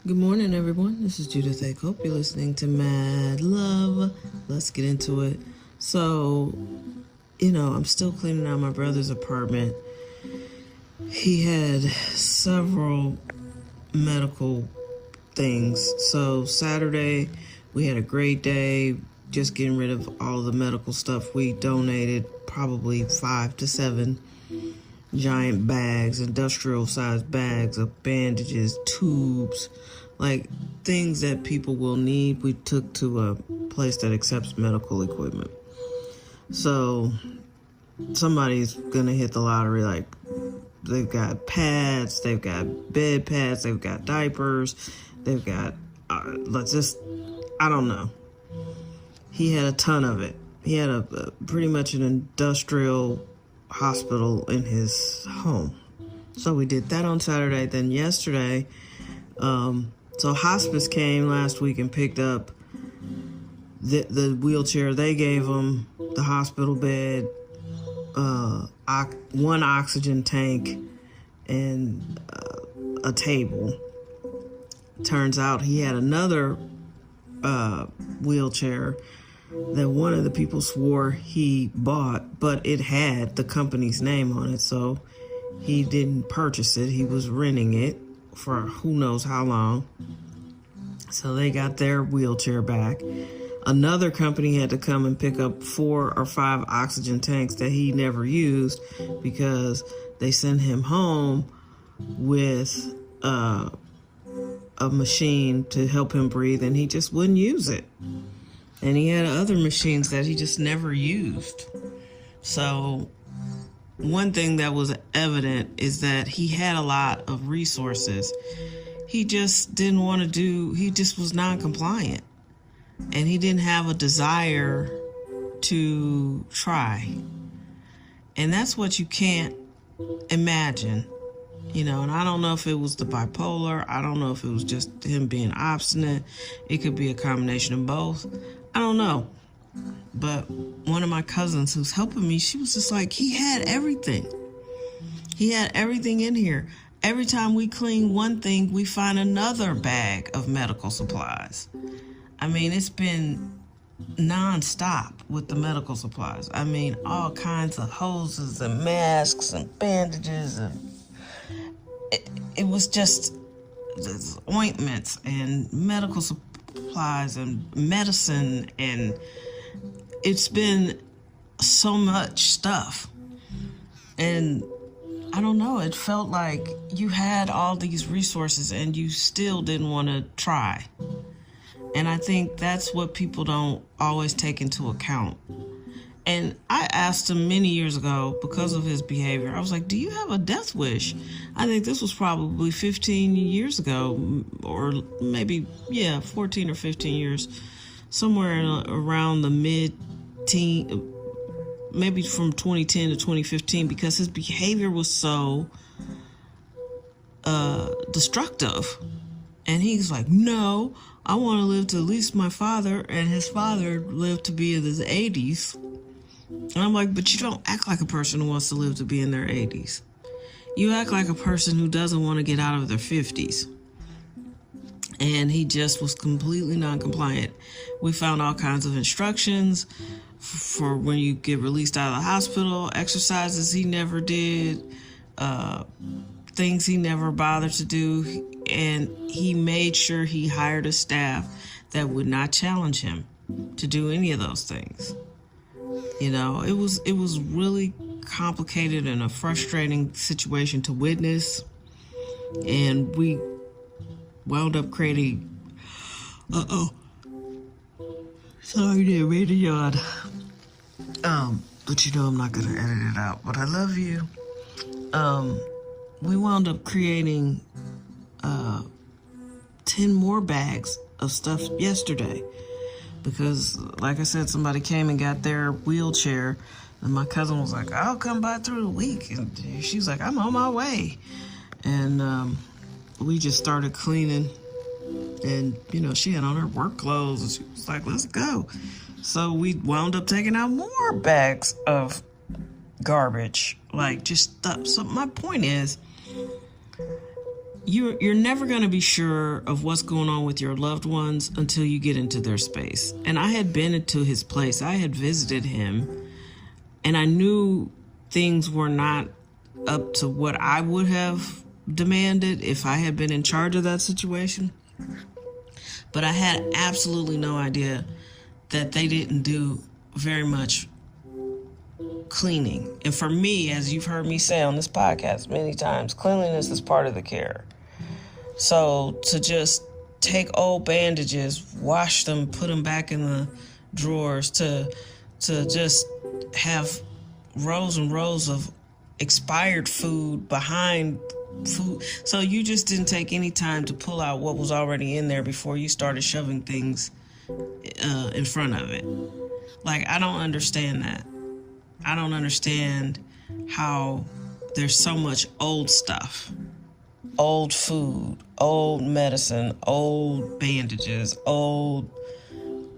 Good morning, everyone. This is Judith A. Cope. You're listening to Mad Love. Let's get into it. So, I'm still cleaning out my brother's apartment. He had several medical things. So, Saturday, we had a great day, just getting rid of all of the medical stuff. We donated probably 5 to 7 giant bags, industrial sized bags of bandages, tubes, like things that people will need. We took to a place that accepts medical equipment. So somebody's gonna hit the lottery. Like, they've got pads, they've got bed pads, they've got diapers, they've got I don't know. He had a ton of it. He had a pretty much an industrial hospital in his home. So we did that on Saturday. Then yesterday, so hospice came last week and picked up the wheelchair. They gave him the hospital bed, one oxygen tank, and a table. Turns out he had another wheelchair that one of the people swore he bought, but it had the company's name on it, so he didn't purchase it. He was renting it for who knows how long. So they got their wheelchair back. Another company had to come and pick up 4 or 5 oxygen tanks that he never used because they sent him home with a machine to help him breathe, and he just wouldn't use it. And he had other machines that he just never used. So one thing that was evident is that he had a lot of resources. He just didn't want to he just was non-compliant. And he didn't have a desire to try. And that's what you can't imagine. And I don't know if it was the bipolar. I don't know if it was just him being obstinate. It could be a combination of both. I don't know. But one of my cousins who's helping me, she was just like, he had everything. He had everything in here. Every time we clean one thing, we find another bag of medical supplies. I mean, it's been nonstop with the medical supplies. I mean, all kinds of hoses and masks and bandages. And it was just ointments and medical supplies and medicine, and it's been so much stuff. And I don't know, it felt like you had all these resources and you still didn't want to try. And I think that's what people don't always take into account. And I asked him many years ago, because of his behavior, I was like, do you have a death wish? I think this was probably 15 years ago, or maybe, 14 or 15 years, somewhere around the mid-teen, maybe from 2010 to 2015, because his behavior was so destructive. And he's like, no, I want to live to at least my father, and his father lived to be in his 80s. And I'm like, but you don't act like a person who wants to live to be in their 80s. You act like a person who doesn't want to get out of their 50s. And he just was completely non-compliant. We found all kinds of instructions for when you get released out of the hospital, exercises he never did, things he never bothered to do. And he made sure he hired a staff that would not challenge him to do any of those things. It was really complicated and a frustrating situation to witness. And we wound up creating, sorry there, made a yawn. But I'm not gonna edit it out, but I love you. We wound up creating 10 more bags of stuff yesterday. Because, like I said, somebody came and got their wheelchair, and my cousin was like, I'll come by through the week. And she's like, I'm on my way. And we just started cleaning. And, she had on her work clothes, and she was like, let's go. So we wound up taking out more bags of garbage, like just stuff. So my point is, you're never going to be sure of what's going on with your loved ones until you get into their space. And I had been into his place. I had visited him, and I knew things were not up to what I would have demanded if I had been in charge of that situation. But I had absolutely no idea that they didn't do very much cleaning. And for me, as you've heard me say on this podcast many times, cleanliness is part of the care. So to just take old bandages, wash them, put them back in the drawers, to just have rows and rows of expired food behind food. So you just didn't take any time to pull out what was already in there before you started shoving things in front of it. Like, I don't understand that. I don't understand how there's so much old stuff. Old food, old medicine, old bandages, old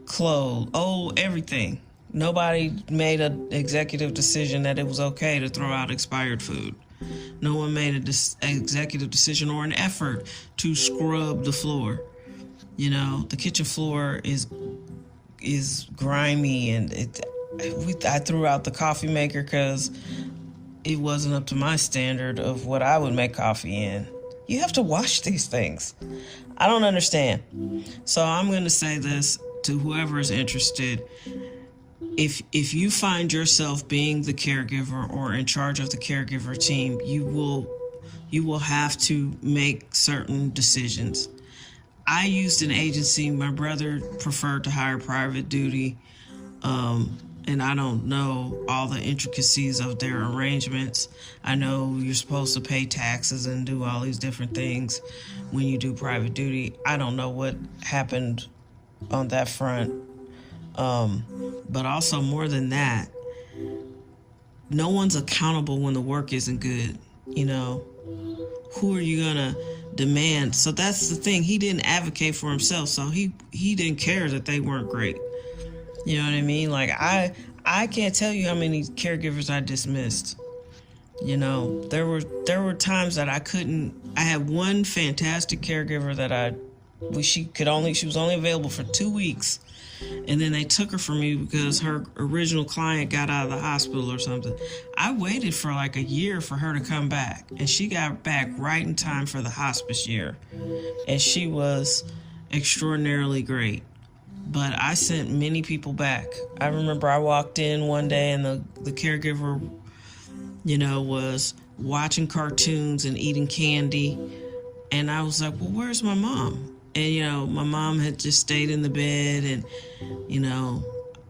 clothes, old everything. Nobody made an executive decision that it was okay to throw out expired food. No one made an executive decision or an effort to scrub the floor. You know, the kitchen floor is grimy, and I threw out the coffee maker because it wasn't up to my standard of what I would make coffee in. You have to wash these things. I don't understand. So I'm going to say this to whoever is interested. If you find yourself being the caregiver or in charge of the caregiver team, you will have to make certain decisions. I used an agency. My brother preferred to hire private duty. And I don't know all the intricacies of their arrangements. I know you're supposed to pay taxes and do all these different things when you do private duty. I don't know what happened on that front. But also, more than that, no one's accountable when the work isn't good. You know, who are you gonna demand? So that's the thing. He didn't advocate for himself, so he didn't care that they weren't great. You know what I mean? Like, I can't tell you how many caregivers I dismissed. You know, there were times that I had one fantastic caregiver that she was only available for 2 weeks. And then they took her from me because her original client got out of the hospital or something. I waited for like a year for her to come back, and she got back right in time for the hospice year. And she was extraordinarily great. But I sent many people back. I remember I walked in one day and the caregiver, you know, was watching cartoons and eating candy. And I was like, well, where's my mom? And, you know, my mom had just stayed in the bed, and, you know,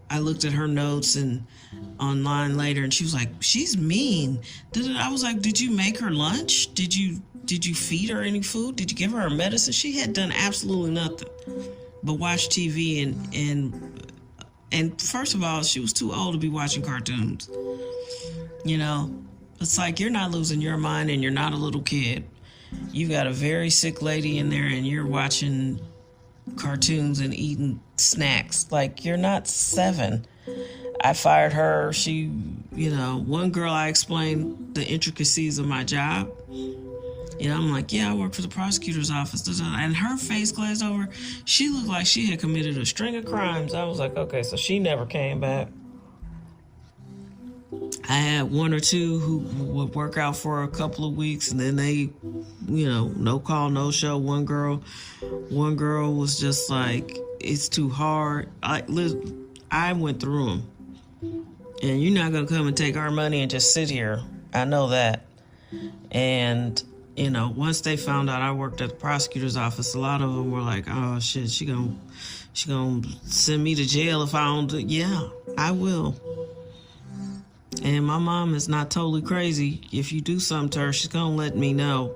I looked at her notes and online later, and she was like, she's mean. I was like, did you make her lunch? Did you feed her any food? Did you give her her medicine? She had done absolutely nothing but watch TV, and first of all, she was too old to be watching cartoons. You know, it's like, you're not losing your mind and you're not a little kid. You got a very sick lady in there and you're watching cartoons and eating snacks. Like, you're not 7. I fired her. She, you know, one girl, I explained the intricacies of my job. You know, I'm like, yeah, I work for the prosecutor's office. And her face glazed over. She looked like she had committed a string of crimes. I was like, okay, so she never came back. I had one or two who would work out for a couple of weeks, and then they, you know, no call, no show. One girl was just like, it's too hard. I went through them. And you're not going to come and take our money and just sit here. I know that. And, you know, once they found out I worked at the prosecutor's office, a lot of them were like, oh, shit, she gonna send me to jail if I don't do. Yeah, I will. And my mom is not totally crazy. If you do something to her, she's going to let me know.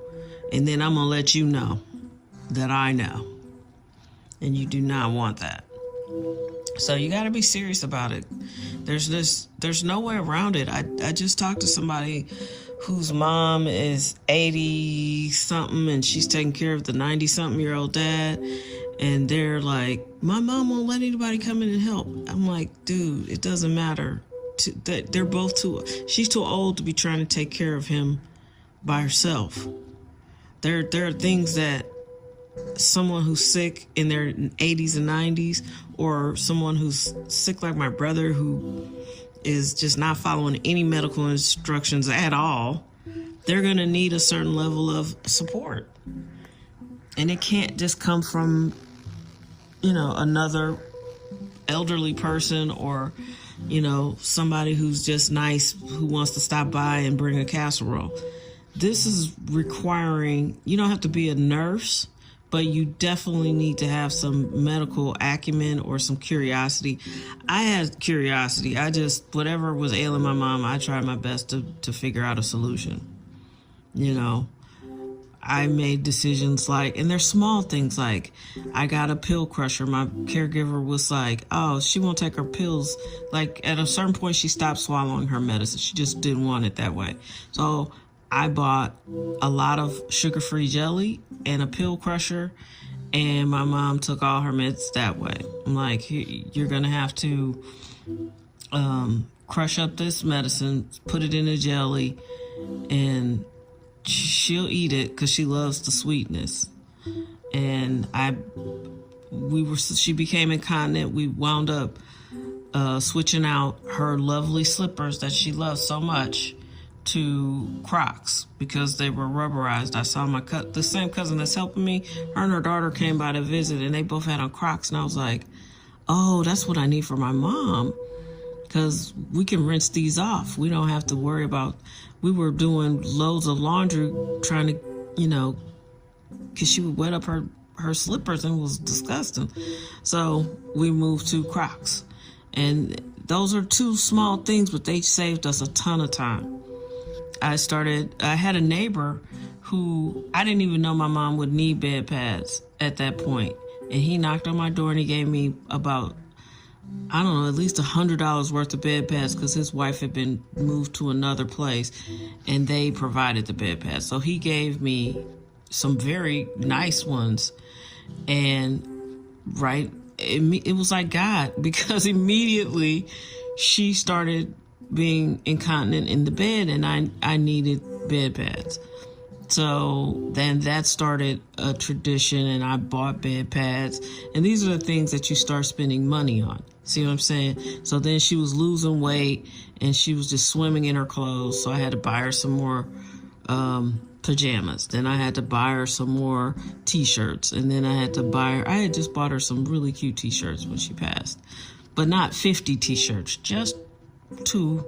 And then I'm going to let you know that I know. And you do not want that. So you got to be serious about it. There's no way around it. I just talked to somebody whose mom is 80-something and she's taking care of the 90-something-year-old dad. And they're like, my mom won't let anybody come in and help. I'm like, dude, it doesn't matter. They're both she's too old to be trying to take care of him by herself. There are things that someone who's sick in their 80s and 90s, or someone who's sick like my brother who is just not following any medical instructions at all, they're going to need a certain level of support. And it can't just come from, another elderly person, or, somebody who's just nice, who wants to stop by and bring a casserole. This is requiring, you don't have to be a nurse, but you definitely need to have some medical acumen or some curiosity. I had curiosity. Whatever was ailing my mom, I tried my best to figure out a solution. I made decisions and they're small things, like I got a pill crusher. My caregiver was like, oh, she won't take her pills. Like at a certain point, she stopped swallowing her medicine. She just didn't want it that way. So I bought a lot of sugar-free jelly and a pill crusher, and my mom took all her meds that way. I'm like, you're going to have to crush up this medicine, put it in a jelly, and she'll eat it because she loves the sweetness. And she became incontinent. We wound up switching out her lovely slippers that she loves so much to Crocs because they were rubberized. I saw the same cousin that's helping me, her and her daughter came by to visit, and they both had on Crocs, and I was like, oh, that's what I need for my mom, because we can rinse these off. We don't have to worry about, we were doing loads of laundry trying to, because she would wet up her slippers, and it was disgusting. So we moved to Crocs, and those are two small things, but they saved us a ton of time. I had a neighbor who, I didn't even know my mom would need bed pads at that point. And he knocked on my door and he gave me about, I don't know, at least $100 worth of bed pads because his wife had been moved to another place and they provided the bed pads. So he gave me some very nice ones. And it was like God, because immediately she started being incontinent in the bed, and I needed bed pads. So then that started a tradition, and I bought bed pads. And these are the things that you start spending money on. See what I'm saying? So then she was losing weight, and she was just swimming in her clothes. So I had to buy her some more pajamas. Then I had to buy her some more T-shirts. And then I had just bought her some really cute T-shirts when she passed. But not 50 T-shirts, just 2.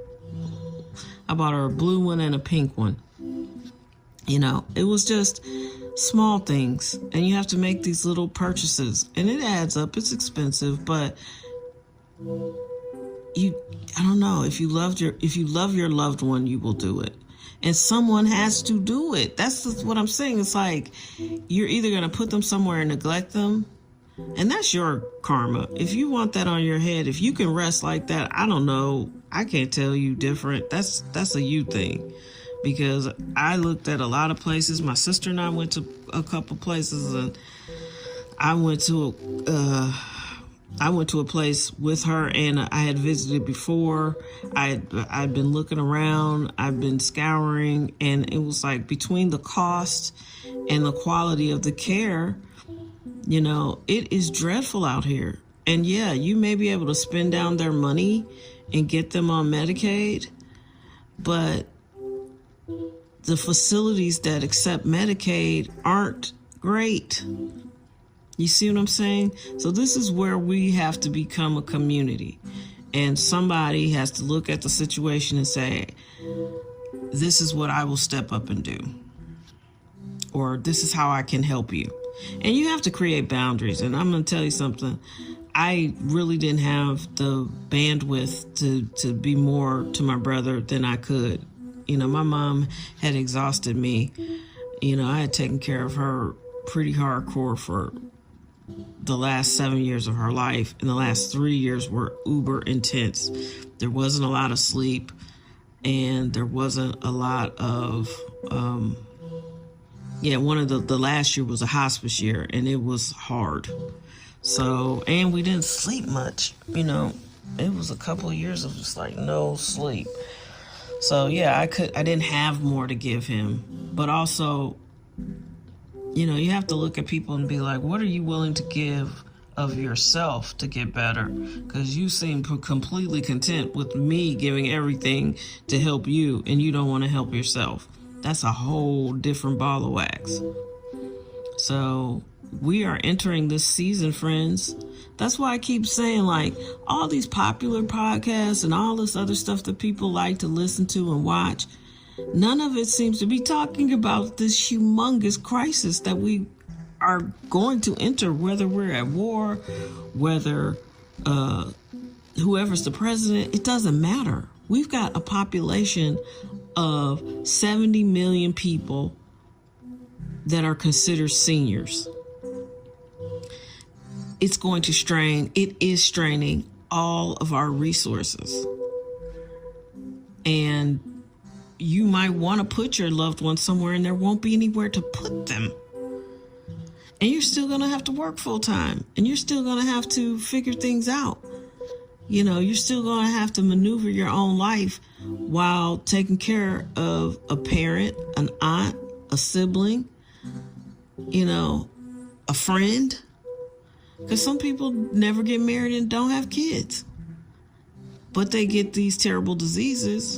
I bought her a blue one and a pink one. It was just small things, and you have to make these little purchases, and it adds up. It's expensive, but I don't know, if you love your loved one, you will do it, and someone has to do it. That's just what I'm saying. It's like you're either going to put them somewhere and neglect them, and that's your karma. If you want that on your head, if you can rest like that, I don't know. I can't tell you different. That's a you thing, because I looked at a lot of places. My sister and I went to a couple places, and I went to a place with her, and I had visited before. I'd been looking around. I've been scouring, and it was like between the cost and the quality of the care, it is dreadful out here. And yeah, you may be able to spend down their money and get them on Medicaid, but the facilities that accept Medicaid aren't great. You see what I'm saying? So this is where we have to become a community, and somebody has to look at the situation and say, this is what I will step up and do, or this is how I can help you. And you have to create boundaries. And I'm going to tell you something. I really didn't have the bandwidth to be more to my brother than I could. My mom had exhausted me. I had taken care of her pretty hardcore for the last 7 years of her life. And the last 3 years were uber intense. There wasn't a lot of sleep, and there wasn't a lot of, one of the last year was a hospice year, and it was hard. So, and we didn't sleep much, it was a couple of years of just like no sleep. So yeah, I didn't have more to give him, but also You have to look at people and be like, what are you willing to give of yourself to get better? Because you seem completely content with me giving everything to help you, and you don't want to help yourself. That's a whole different ball of wax. So we are entering this season, friends. That's why I keep saying, like, all these popular podcasts and all this other stuff that people like to listen to and watch, none of it seems to be talking about this humongous crisis that we are going to enter, whether we're at war, whether whoever's the president, it doesn't matter. We've got a population of 70 million people that are considered seniors. It's going to it is straining all of our resources. And you might want to put your loved ones somewhere, and there won't be anywhere to put them. And you're still going to have to work full time, and you're still going to have to figure things out. You're still going to have to maneuver your own life while taking care of a parent, an aunt, a sibling, a friend. Because some people never get married and don't have kids, but they get these terrible diseases.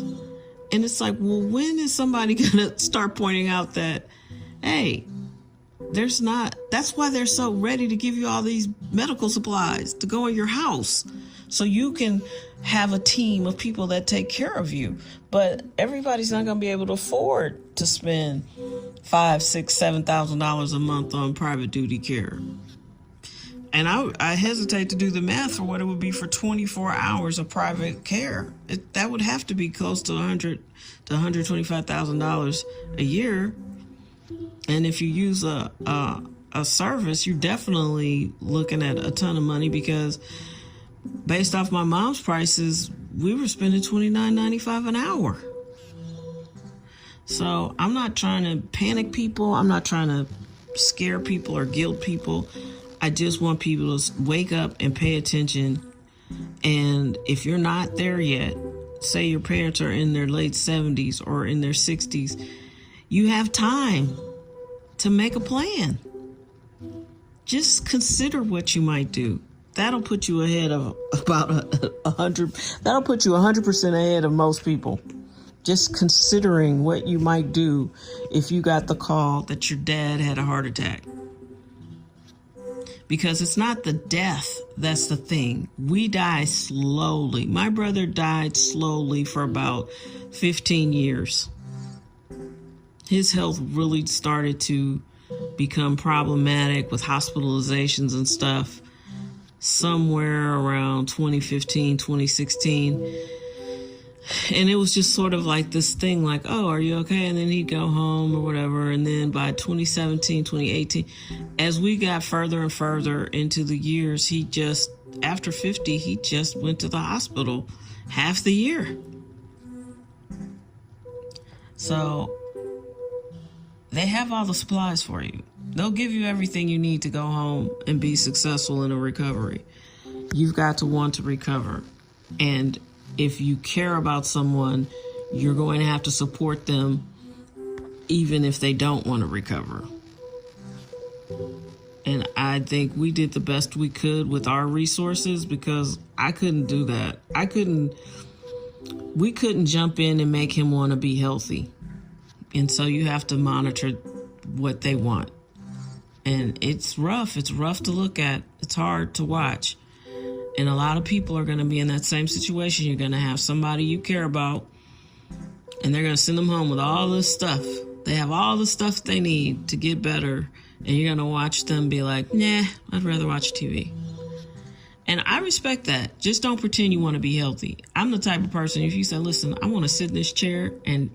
And it's like, well, when is somebody going to start pointing out that, hey, that's why they're so ready to give you all these medical supplies to go in your house so you can have a team of people that take care of you. But everybody's not going to be able to afford to spend $5,000, $6,000, $7,000 a month on private duty care. And I hesitate to do the math for what it would be for 24 hours of private care. That would have to be close to $100,000 to $125,000 a year. And if you use a service, you're definitely looking at a ton of money, because based off my mom's prices, we were spending $29.95 an hour. So I'm not trying to panic people. I'm not trying to scare people or guilt people. I just want people to wake up and pay attention. And if you're not there yet, say your parents are in their late 70s or in their 60s, you have time to make a plan. Just consider what you might do. That'll put you ahead of about 100. That'll put you 100% ahead of most people. Just considering what you might do if you got the call that your dad had a heart attack. Because it's not the death that's the thing. We die slowly. My brother died slowly for about 15 years. His health really started to become problematic with hospitalizations and stuff somewhere around 2015, 2016. And it was just sort of like this thing like, oh, are you okay? And then he'd go home or whatever. And then by 2017, 2018, as we got further and further into the years, after 50, he just went to the hospital half the year. So they have all the supplies for you. They'll give you everything you need to go home and be successful in a recovery. You've got to want to recover. And if you care about someone, you're going to have to support them even if they don't want to recover. And I think we did the best we could with our resources, because I couldn't do that. We couldn't jump in and make him want to be healthy. And so you have to monitor what they want. And it's rough. It's rough to look at. It's hard to watch. And a lot of people are going to be in that same situation. You're going to have somebody you care about, and they're going to send them home with all this stuff. They have all the stuff they need to get better. And you're going to watch them be like, nah, I'd rather watch TV. And I respect that. Just don't pretend you want to be healthy. I'm the type of person, if you say, listen, I want to sit in this chair and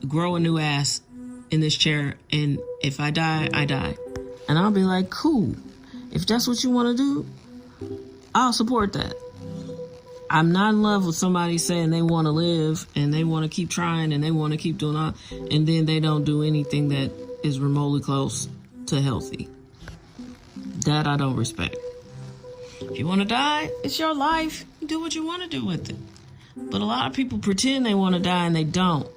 grow a new ass in this chair. And if I die, I die. And I'll be like, cool. If that's what you want to do, I'll support that. I'm not in love with somebody saying they want to live and they want to keep trying and they want to keep doing all, and then they don't do anything that is remotely close to healthy. That I don't respect. If you want to die, it's your life. You do what you want to do with it. But a lot of people pretend they want to die and they don't.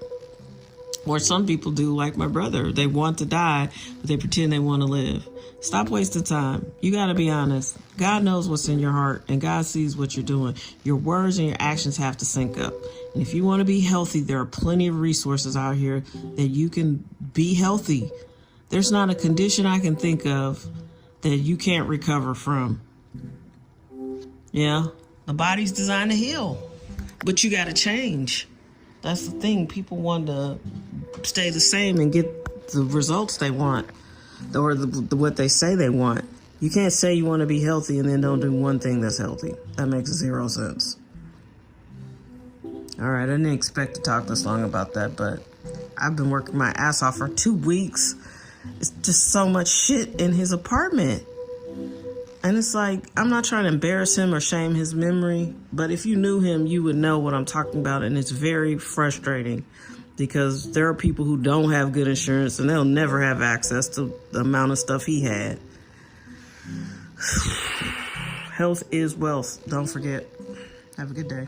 Or some people do, like my brother. They want to die, but they pretend they want to live. Stop wasting time. You got to be honest. God knows what's in your heart, and God sees what you're doing. Your words and your actions have to sync up. And if you want to be healthy, there are plenty of resources out here that you can be healthy. There's not a condition I can think of that you can't recover from. Yeah, the body's designed to heal, but you got to change. That's the thing. People want to stay the same and get the results they want, or what they say they want. You can't say you want to be healthy and then don't do one thing that's healthy. That makes zero sense. All right, I didn't expect to talk this long about that, but I've been working my ass off for 2 weeks. It's just so much shit in his apartment. And it's like, I'm not trying to embarrass him or shame his memory, but if you knew him, you would know what I'm talking about. And it's very frustrating because there are people who don't have good insurance and they'll never have access to the amount of stuff he had. Health is wealth. Don't forget. Have a good day.